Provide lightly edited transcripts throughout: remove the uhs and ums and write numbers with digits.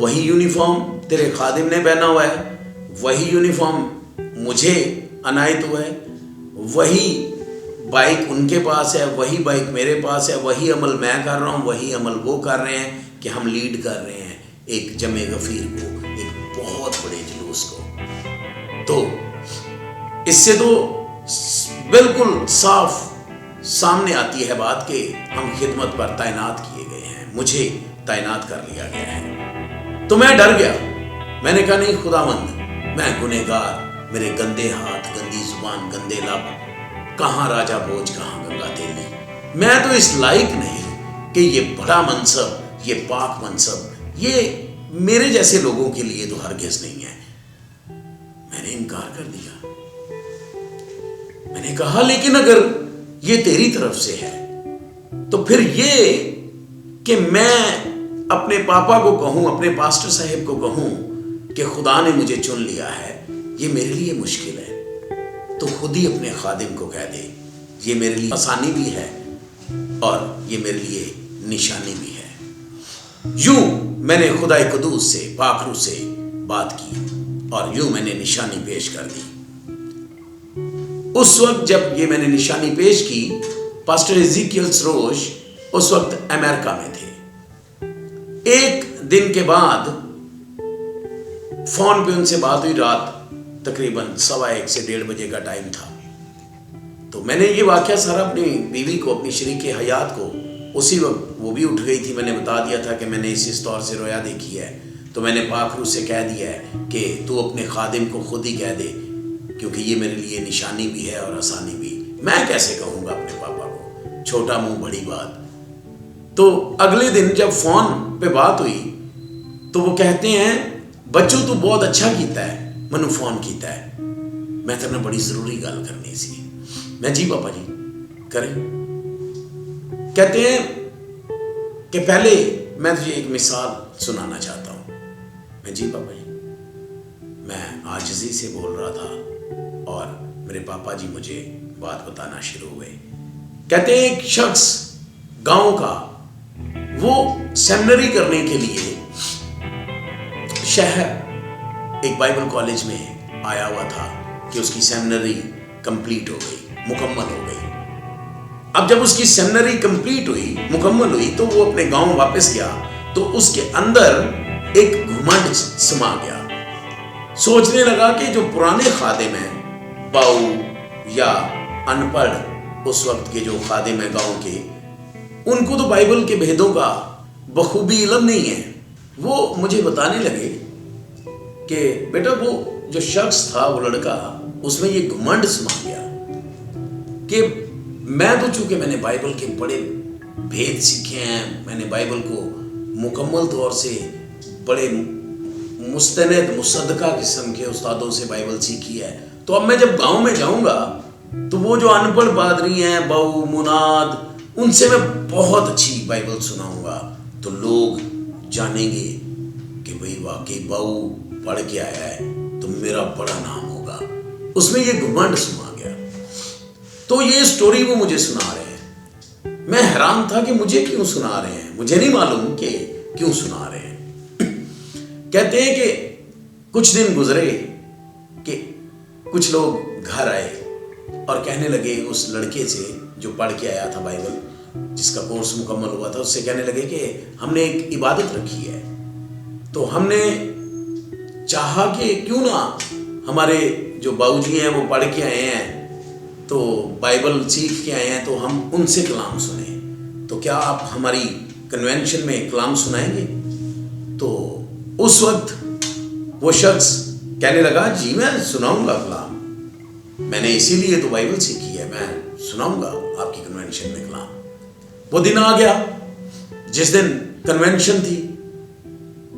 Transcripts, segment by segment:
وہی یونیفارم تیرے خادم نے پہنا ہوا ہے, وہی یونیفارم مجھے عنایت ہوا ہے, وہی بائک ان کے پاس ہے, وہی بائک میرے پاس ہے, وہی عمل میں کر رہا ہوں, وہی عمل وہ کر رہے ہیں کہ ہم لیڈ کر رہے ہیں ایک جمع غفیر کو, ایک بہت بڑے جلوس کو. تو اس سے تو بالکل صاف سامنے آتی ہے بات کہ ہم خدمت پر تعینات کیے گئے ہیں, مجھے تعینات کر لیا گیا ہے. تو میں ڈر گیا, میں نے کہا نہیں خداوند, میں گنہگار, میرے گندے ہاتھ, گندی زبان, گندے لب, کہاں راجا بوجھ کہاں گنگا تیلی, میں تو اس لائق نہیں کہ یہ بڑا منصب, یہ پاک منصب, یہ میرے جیسے لوگوں کے لیے تو ہرگز نہیں ہے. میں نے انکار کر دیا. میں نے کہا لیکن اگر یہ تیری طرف سے ہے تو پھر یہ کہ میں اپنے پاپا کو کہوں, اپنے پاسٹر صاحب کو کہوں کہ خدا نے مجھے چن لیا ہے, یہ میرے لیے مشکل ہے. تو خود ہی اپنے خادم کو کہہ دے, یہ میرے لیے آسانی بھی ہے اور یہ میرے لیے نشانی بھی ہے. یوں میں نے خدا قدوس سے, پاک روح سے بات کی اور یوں میں نے نشانی پیش کر دی. اس وقت جب یہ میں نے نشانی پیش کی, پاسٹر ایزیکیل سروش اس وقت امریکہ میں تھے. ایک دن کے بعد فون پہ ان سے بات ہوئی, رات تقریباً 1:15 سے 1:30 بجے کا ٹائم تھا. تو میں نے یہ واقعہ سارا اپنی بیوی کو, اپنی شریک حیات کو, اسی وقت وہ بھی اٹھ گئی تھی, میں نے بتا دیا تھا کہ میں نے اس طور سے رویا دیکھی ہے. تو میں نے پاک روح سے کہہ دیا ہے کہ تو اپنے خادم کو خود ہی کہہ دے, کیونکہ یہ میرے لیے نشانی بھی ہے اور آسانی بھی. میں کیسے کہوں گا اپنے پاپا کو, چھوٹا منہ بڑی بات. تو اگلے دن جب فون پہ بات ہوئی تو وہ کہتے ہیں بچوں تو بہت اچھا کیتا ہے, منو فون کیتا ہے, میں تیرے بڑی ضروری گل کرنی سی. میں جی پاپا جی کریں. کہتے ہیں کہ پہلے میں تجھے ایک مثال سنانا چاہتا ہوں. میں جی پاپا جی. میں عاجزی سے بول رہا تھا اور میرے پاپا جی مجھے بات بتانا شروع ہوئے. کہتے ہیں ایک شخص گاؤں کا, وہ سیمنری کرنے کے لیے شہر ایک بائبل کالج میں آیا ہوا تھا کہ اس کی سیمنری کمپلیٹ ہو گئی, مکمل ہو گئی. اب جب اس کی سیمنری کمپلیٹ ہوئی, مکمل ہوئی, تو وہ اپنے گاؤں واپس گیا تو اس کے اندر ایک گھمنڈ سما گیا. سوچنے لگا کہ جو پرانے خادم ہیں, باؤ یا ان پڑھ اس وقت کے جو خادم ہیں گاؤں کے, ان کو تو بائبل کے بھیدوں کا بخوبی علم نہیں ہے. وہ مجھے بتانے لگے کہ بیٹا وہ جو شخص تھا, وہ لڑکا, اس میں یہ گھمنڈ سما گیا کہ میں تو چونکہ میں نے بائبل کے بڑے بھید سیکھے ہیں, میں نے بائبل کو مکمل طور سے بڑے مستند مصدقہ قسم کے استادوں سے بائبل سیکھی ہے, تو اب میں جب گاؤں میں جاؤں گا تو وہ جو ان پڑھ پادری ہیں, باؤ مناد, ان سے میں بہت اچھی بائبل سناؤں گا, تو لوگ جانیں گے کہ بھئی واقعی باؤ پڑھ کے آیا ہے تو میرا بڑا نام ہوگا. اس میں یہ گھمنڈ سما گیا. تو یہ سٹوری وہ مجھے سنا رہے ہیں. میں حیران تھا کہ مجھے کیوں سنا رہے ہیں, مجھے نہیں معلوم کہ کیوں سنا رہے ہیں. کہتے ہیں کہ کچھ دن گزرے کہ کچھ لوگ گھر آئے اور کہنے لگے اس لڑکے سے جو پڑھ کے آیا تھا بائبل, جس کا کورس مکمل ہوا تھا, اس سے کہنے لگے کہ ہم نے ایک عبادت رکھی ہے, تو ہم نے چاہا کہ کیوں نہ ہمارے جو باؤ جی ہیں وہ پڑھ کے آئے ہیں, تو بائبل سیکھ کے آئے ہیں, تو ہم ان سے کلام سنیں, تو کیا آپ ہماری کنونشن میں کلام سنائیں گے؟ تو اس وقت وہ شخص کہنے لگا جی میں سناؤں گا کلام, میں نے اسی لیے تو بائبل سیکھی ہے, میں سناؤں گا آپ کی کنونشن میں کلام. وہ دن آ گیا جس دن کنونشن تھی,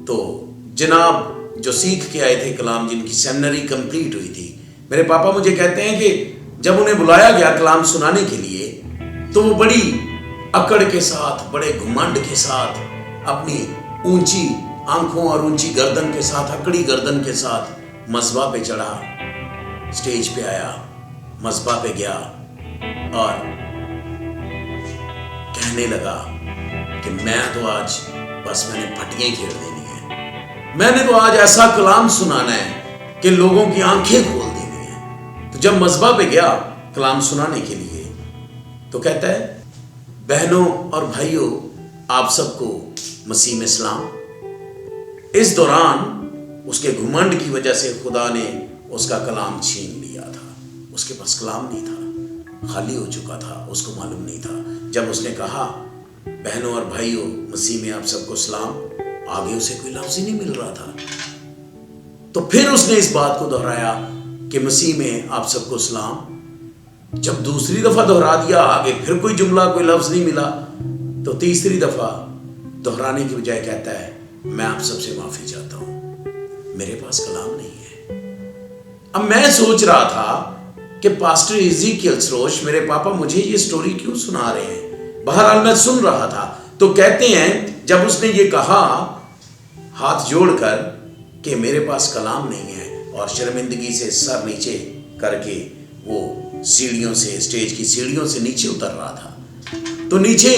تو جناب جو سیکھ کے آئے تھے کلام, جن کی سیمنری کمپلیٹ ہوئی تھی, میرے پاپا مجھے کہتے ہیں کہ جب انہیں بلایا گیا کلام سنانے کے لیے, تو وہ بڑی اکڑ کے ساتھ, بڑے گھمنڈ کے ساتھ, اپنی اونچی آنکھوں اور اونچی گردن کے ساتھ, اکڑی گردن کے ساتھ مذبح پہ چڑھا, سٹیج پہ آیا, مذبح پہ گیا اور کہنے لگا کہ میں تو آج بس میں نے پھٹیاں ہی کھیڑ دینی ہیں, میں نے تو آج ایسا کلام سنانا ہے کہ لوگوں کی آنکھیں کھول دینی ہیں۔ تو جب مذبح پہ گیا کلام سنانے کے لیے تو کہتا ہے بہنوں اور بھائیوں آپ سب کو مسیح میں سلام۔ اس دوران اس کے گھمنڈ کی وجہ سے خدا نے اس کا کلام چھین لیا تھا، اس کے پاس کلام نہیں تھا، خالی ہو چکا تھا، اس کو معلوم نہیں تھا۔ جب اس نے کہا بہنوں اور بھائیوں مسیح میں آپ سب کو سلام، آگے اسے کوئی لفظ ہی نہیں مل رہا تھا۔ تو پھر اس نے اس بات کو دہرایا کہ مسیح میں آپ سب کو سلام۔ جب دوسری دفعہ دہرا دیا، آگے پھر کوئی جملہ کوئی لفظ نہیں ملا، تو تیسری دفعہ دہرانے کی بجائے کہتا ہے میں آپ سب سے معافی چاہتا ہوں، میرے پاس کلام نہیں ہے۔ اب میں سوچ رہا تھا کہ پاسٹر ایزیکیل سروش میرے پاپا مجھے یہ سٹوری کیوں سنا رہے ہیں؟ بہرحال میں سن رہا تھا۔ تو کہتے ہیں جب اس نے یہ کہا ہاتھ جوڑ کر کہ میرے پاس کلام نہیں ہے، اور شرمندگی سے سر نیچے کر کے وہ سیڑھیوں سے، اسٹیج کی سیڑھیوں سے نیچے اتر رہا تھا، تو نیچے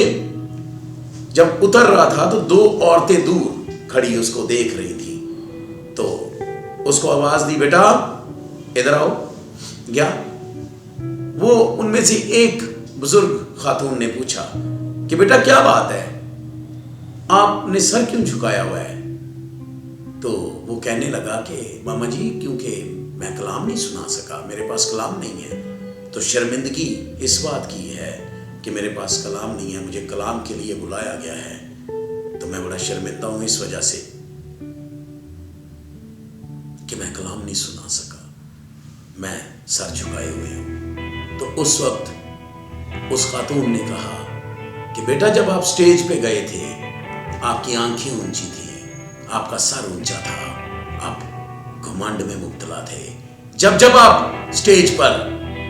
جب اتر رہا تھا تو دو عورتیں دور کھڑی اس کو دیکھ رہی تھی۔ تو اس کو آواز دی بیٹا ادھر آؤ۔ گیا، وہ ان میں سے ایک بزرگ خاتون نے پوچھا کہ بیٹا کیا بات ہے، آپ نے سر کیوں جھکایا ہوا ہے؟ تو وہ کہنے لگا کہ ماما جی کیونکہ میں کلام نہیں سنا سکا، میرے پاس کلام نہیں ہے۔ تو شرمندگی اس بات کی ہے کہ میرے پاس کلام نہیں ہے، مجھے کلام کے لیے بلایا گیا ہے، تو میں بڑا شرمندہ ہوں اس وجہ سے کہ میں کلام نہیں سنا سکا، میں سر جھکائے ہوئے ہوں۔ تو اس وقت اس خاتون نے کہا کہ بیٹا جب آپ سٹیج پہ گئے تھے آپ کی آنکھیں اونچی تھیں، آپ کا سر اونچا تھا، آپ گھمنڈ میں مبتلا تھے۔ جب جب آپ سٹیج پر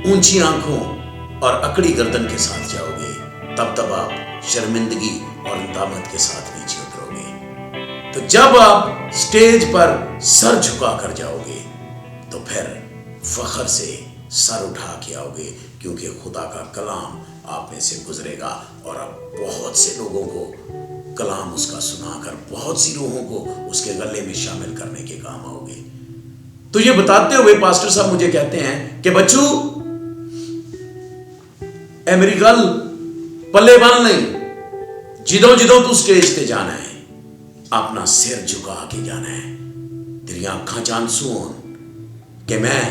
اونچی آنکھوں اور اکڑی گردن کے ساتھ جاؤ گے، تب تب آپ شرمندگی اور ندامت کے ساتھ نیچے اترو گے۔ تو جب آپ سٹیج پر سر جھکا کر جاؤ گے تو پھر فخر سے سر اٹھا کے آؤ گے، کیونکہ خدا کا کلام آپ میں سے گزرے گا، اور اب بہت سے لوگوں کو کلام اس کا سنا کر بہت سی روحوں کو اس کے گلے میں شامل کرنے کے کام آؤ گے۔ تو یہ بتاتے ہوئے پاسٹر صاحب مجھے کہتے ہیں کہ بچو اے میری گل پلے بن نہیں، جدوں جدوں تو سٹیج تے جانا ہے اپنا سر جھکا کے جانا ہے، تیری آنکھاں چانسو ہون کہ میں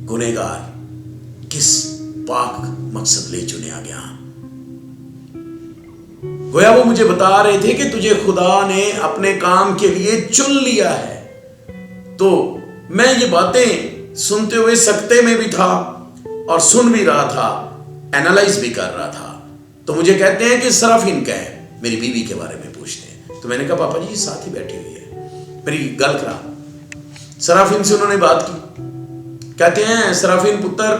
گنہگار کس پاک مقصد لے چنیا گیا۔ گویا وہ مجھے بتا رہے تھے کہ تجھے خدا نے اپنے کام کے لیے چن لیا ہے۔ تو میں یہ باتیں سنتے ہوئے سکتے میں بھی تھا اور سن بھی رہا تھا، اینالائز بھی کر رہا تھا۔ تو مجھے کہتے ہیں کہ سرافین کا ہے، میری بیوی کے بارے میں پوچھتے ہیں۔ تو میں نے کہا پاپا جی ساتھ ہی بیٹھی ہوئی ہے، میری گل کرا۔ سرافین سے انہوں نے بات کی، کہتے ہیں سرافین پتر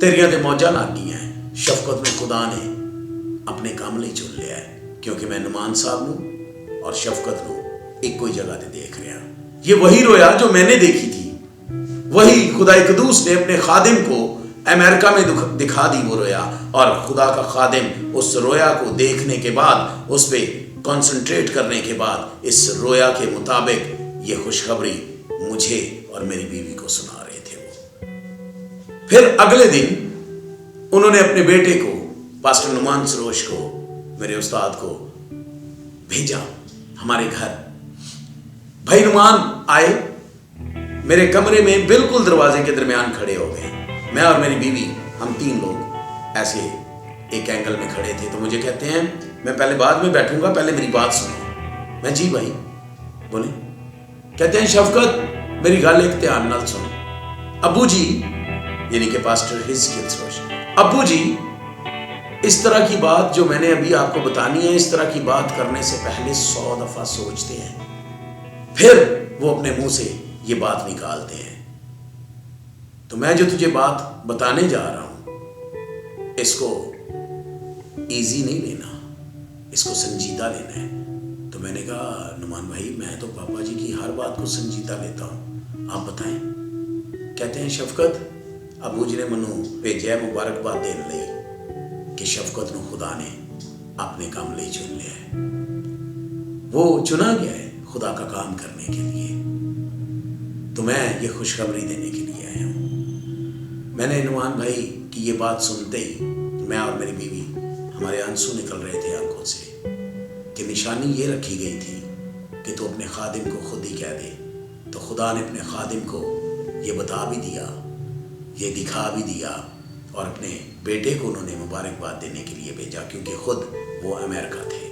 تیریاں تے موجاں لگ گئی ہیں، شفقت میں خدا نے اپنے کام لئی چن لیا ہے، کیونکہ میں نعمان صاحب نوں اور شفقت نوں ایک کوئی جگہ تے دیکھ رہا۔ یہ وہی رویا جو میں نے دیکھی تھی، وہی خدا قدوس نے اپنے خادم کو امریکہ میں دکھا دی وہ رویا، اور خدا کا خادم اس رویا کو دیکھنے کے بعد، اس پہ کنسنٹریٹ کرنے کے بعد، اس رویا کے مطابق یہ خوشخبری مجھے اور میری بیوی کو سنا رہے تھے۔ وہ پھر اگلے دن انہوں نے اپنے بیٹے کو، پاسٹر نعمان سروش کو، میرے استاد کو بھیجا ہمارے گھر۔ بھائی نعمان آئے میرے کمرے میں، بالکل دروازے کے درمیان کھڑے ہو گئے۔ میں اور میری بیوی، ہم تین لوگ ایسے ایک اینگل میں کھڑے تھے۔ تو مجھے کہتے ہیں میں پہلے بعد میں بیٹھوں گا، پہلے میری بات سنو۔ میں جی بھائی بولیں۔ کہتے ہیں شفقت میری گل ایک دھیان نال سنو۔ ابو جی، یعنی کہ پاسٹر ایزیکیل سروش، ابو جی اس طرح کی بات جو میں نے ابھی آپ کو بتانی ہے، اس طرح کی بات کرنے سے پہلے 100 دفعہ سوچتے ہیں، پھر وہ اپنے منہ سے یہ بات نکالتے ہیں۔ تو میں جو تجھے بات بتانے جا رہا ہوں، اس کو ایزی نہیں لینا، اس کو سنجیدہ لینا ہے۔ تو میں نے کہا نعمان بھائی میں تو پاپا جی کی ہر بات کو سنجیدہ لیتا ہوں، آپ بتائیں۔ کہتے ہیں شفقت ابو جی نے منو بھیجا مبارکباد دین لئی کہ شفقت نو خدا نے اپنے کام لئی چن لیا ہے، وہ چنا گیا ہے، خدا کا کام کرنے کے لیے. تو میں یہ خوشخبری دینے کے لیے آیا ہوں. میں نے نعمان بھائی کی یہ بات سنتے ہی میں اور میری بیوی ہمارے آنسو نکل رہے تھے آنکھوں سے کہ نشانی یہ رکھی گئی تھی کہ تو اپنے خادم کو خود ہی کہہ دے. تو خدا نے اپنے خادم کو یہ بتا بھی دیا, یہ دکھا بھی دیا, اور اپنے بیٹے کو انہوں نے مبارکباد دینے کے لیے بھیجا کیونکہ خود وہ امریکہ تھے.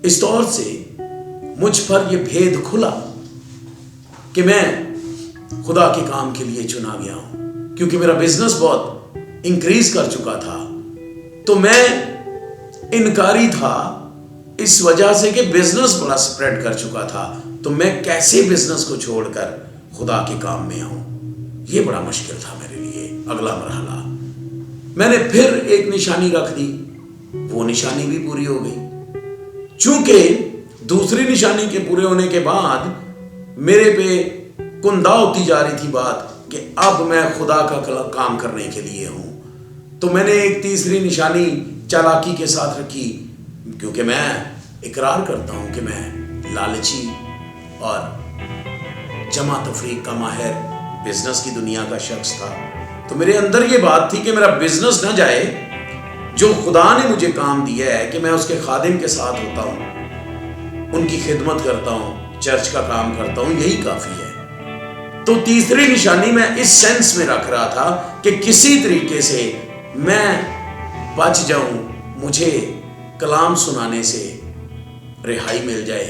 اس طور سے مجھ پر یہ بھید کھلا کہ میں خدا کے کام کے لیے چنا گیا ہوں, کیونکہ میرا بزنس بہت انکریز کر چکا تھا. تو میں انکاری تھا اس وجہ سے کہ بزنس بڑا سپریڈ کر چکا تھا. تو میں کیسے بزنس کو چھوڑ کر خدا کے کام میں آؤں, یہ بڑا مشکل تھا میرے لیے. اگلا مرحلہ میں نے پھر ایک نشانی رکھ دی, وہ نشانی بھی پوری ہو گئی. چونکہ دوسری نشانی کے پورے ہونے کے بعد میرے پہ کندہ ہوتی جا رہی تھی بات کہ اب میں خدا کا کام کرنے کے لیے ہوں. تو میں نے ایک تیسری نشانی چالاکی کے ساتھ رکھی, کیونکہ میں اقرار کرتا ہوں کہ میں لالچی اور جمع تفریق کا ماہر بزنس کی دنیا کا شخص تھا. تو میرے اندر یہ بات تھی کہ میرا بزنس نہ جائے, جو خدا نے مجھے کام دیا ہے کہ میں اس کے خادم کے ساتھ ہوتا ہوں, ان کی خدمت کرتا ہوں, چرچ کا کام کرتا ہوں, یہی کافی ہے. تو تیسری نشانی میں اس سینس میں رکھ رہا تھا کہ کسی طریقے سے میں بچ جاؤں, مجھے کلام سنانے سے رہائی مل جائے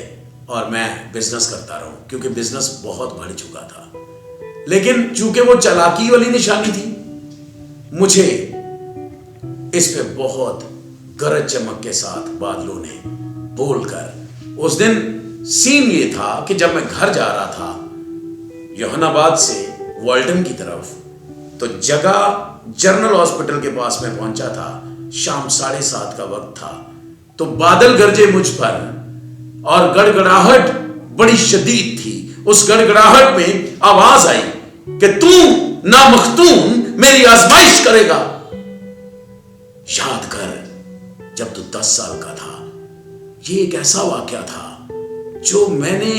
اور میں بزنس کرتا رہوں, کیونکہ بزنس بہت بڑھ چکا تھا. لیکن چونکہ وہ چالاکی والی نشانی تھی, مجھے اس پہ بہت گرج چمک کے ساتھ بادلوں نے بول کر, اس دن سین یہ تھا کہ جب میں گھر جا رہا تھا یوحنا آباد سے والٹن کی طرف, تو جگہ جنرل ہاسپٹل کے پاس میں پہنچا تھا, شام 7:30 کا وقت تھا. تو بادل گرجے مجھ پر اور گڑگڑاہٹ بڑی شدید تھی. اس گڑگڑاہٹ میں آواز آئی کہ تو نامختون میری آزمائش کرے گا. یاد کر جب تو 10 سال کا تھا, یہ ایک ایسا واقعہ تھا جو میں نے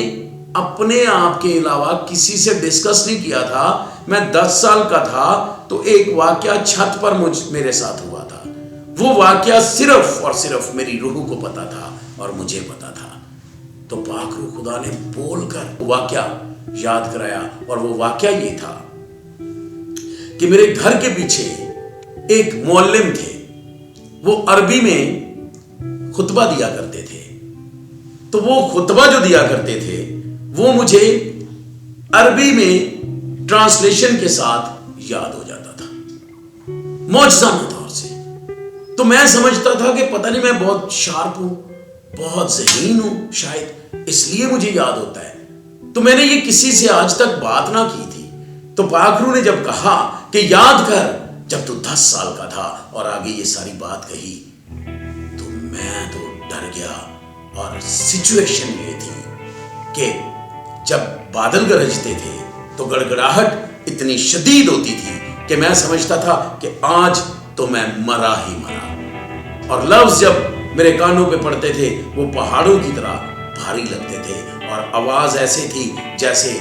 اپنے آپ کے علاوہ کسی سے ڈسکس نہیں کیا تھا. میں 10 سال کا تھا تو ایک واقعہ چھت پر میرے ساتھ ہوا تھا. وہ واقعہ صرف اور صرف میری روح کو پتا تھا اور مجھے پتا تھا. تو پاک روح خدا نے بول کر واقعہ یاد کرایا, اور وہ واقعہ یہ تھا کہ میرے گھر کے پیچھے ایک معلم تھے, وہ عربی میں خطبہ دیا کرتے تھے. تو وہ خطبہ جو دیا کرتے تھے وہ مجھے عربی میں ٹرانسلیشن کے ساتھ یاد ہو جاتا تھا معجزانہ طور سے. تو میں سمجھتا تھا کہ پتہ نہیں میں بہت شارپ ہوں, بہت ذہین ہوں, شاید اس لیے مجھے یاد ہوتا ہے. تو میں نے یہ کسی سے آج تک بات نہ کی تھی. تو پاک روح نے جب کہا کہ یاد کر جب تو 10 سال کا تھا, اور آگے یہ ساری بات کہی, تو میں تو ڈر گیا. اور سچویشن یہ تھی کہ جب بادل گرجتے تھے تو گڑگڑاہٹ اتنی شدید ہوتی تھی کہ میں سمجھتا تھا کہ آج تو میں مرا ہی مرا. اور لفظ جب میرے کانوں پہ پڑتے تھے وہ پہاڑوں کی طرح بھاری لگتے تھے, اور آواز ایسے تھی جیسے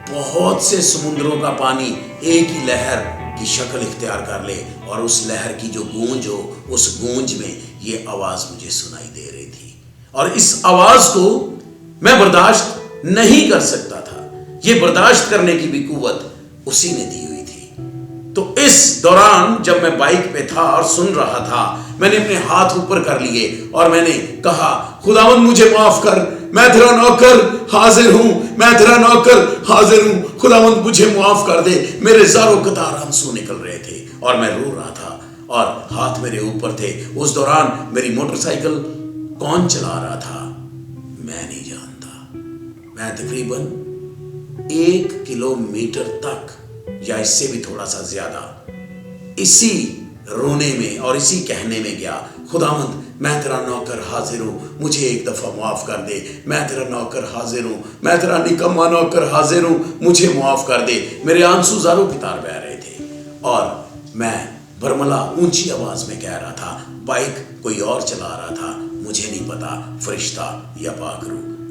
بہت سے سمندروں کا پانی ایک ہی لہر کی شکل اختیار کر لے, اور اس لہر کی جو گونج ہو, اس گونج میں یہ آواز مجھے سنائی دے رہی تھی. اور اس آواز کو میں برداشت نہیں کر سکتا تھا. یہ برداشت کرنے کی بھی قوت اسی نے دی ہوئی تھی. تو اس دوران جب میں بائک پہ تھا اور سن رہا تھا, میں نے اپنے ہاتھ اوپر کر لیے اور میں نے کہا, خداوند مجھے معاف کر, میں تیرا نوکر حاضر ہوں, میں تیرا نوکر حاضر ہوں, خداوند مجھے معاف کر دے. میرے زاروں قطار آنسو نکل رہے تھے اور میں رو رہا تھا اور ہاتھ میرے اوپر تھے. اس دوران میری موٹر سائیکل کون چلا رہا تھا میں نہیں جانتا. میں تقریباً 1 کلومیٹر تک یا اس سے بھی تھوڑا سا زیادہ اسی رونے میں اور اسی کہنے میں گیا, خداوند میں تیرا نوکر حاضر ہوں, مجھے ایک دفعہ معاف کر دے. میں تیرا نوکر حاضر ہوں, میں تیرا نکما نوکر حاضر ہوں, مجھے معاف کر دے. میرے آنسو زاروں قطار بہہ رہے تھے اور میں برملا اونچی آواز میں کہہ رہا تھا. بائک کوئی اور چلا رہا تھا, مجھے نہیں پتا فرشتہ یا پاک روح,